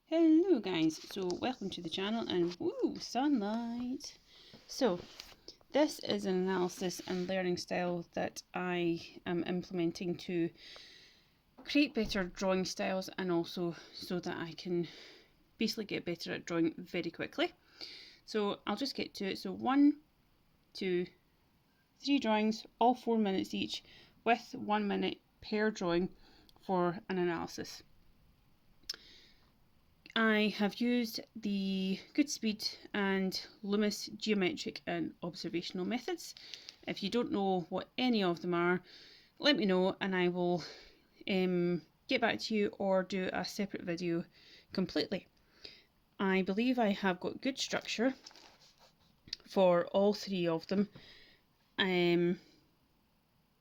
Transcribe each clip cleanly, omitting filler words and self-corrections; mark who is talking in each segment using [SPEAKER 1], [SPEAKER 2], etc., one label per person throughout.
[SPEAKER 1] Hello guys, so welcome to the channel and woo, sunlight. So this is an analysis and learning style that I am implementing to create better drawing styles and also so that I can basically get better at drawing very quickly. So I'll just get to it. So 1, 2, 3 drawings, all 4 minutes each, with 1 minute per drawing for an analysis. I have used the Goodspeed and Loomis geometric and observational methods. If you don't know what any of them are, let me know and I will get back to you or do a separate video completely. I believe I have got good structure for all 3 of them.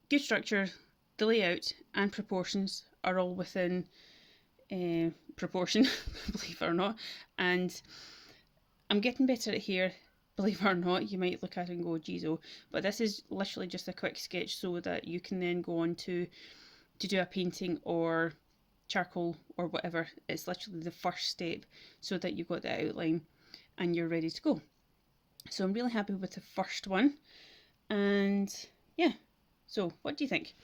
[SPEAKER 1] Good structure, the layout and proportions are all within proportion, believe it or not, and I'm getting better at here, believe it or not. You might look at it and go, geez, oh, but this is literally just a quick sketch so that you can then go on to do a painting or charcoal or whatever. It's literally the first step so that you've got the outline and you're ready to go. So I'm really happy with the first one, and yeah, so what do you think?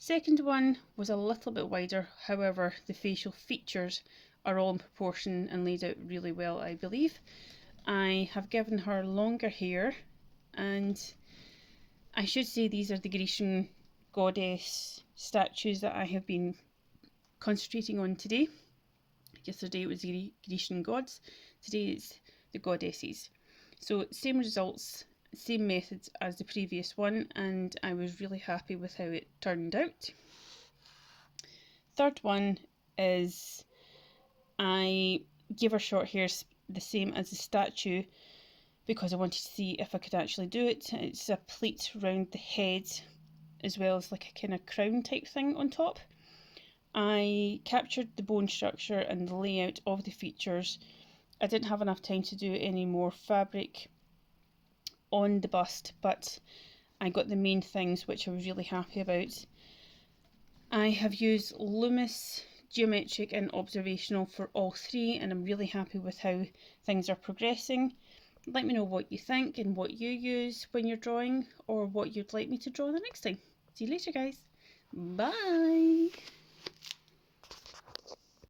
[SPEAKER 1] Second one was a little bit wider, however the facial features are all in proportion and laid out really well, I believe. I have given her longer hair, and I should say these are the Grecian goddess statues that I have been concentrating on today. Yesterday it was the Grecian gods, today it's the goddesses. So same results, same methods as the previous one, and I was really happy with how it turned out. Third one is I gave her short hair the same as the statue because I wanted to see if I could actually do it. It's a pleat around the head as well as like a kind of crown type thing on top. I captured the bone structure and the layout of the features. I didn't have enough time to do any more fabric on the bust, but I got the main things which I was really happy about. I have used Loomis geometric and observational for all 3, and I'm really happy with how things are progressing. Let me know what you think and what you use when you're drawing, or what you'd like me to draw the next time. See you later guys, bye.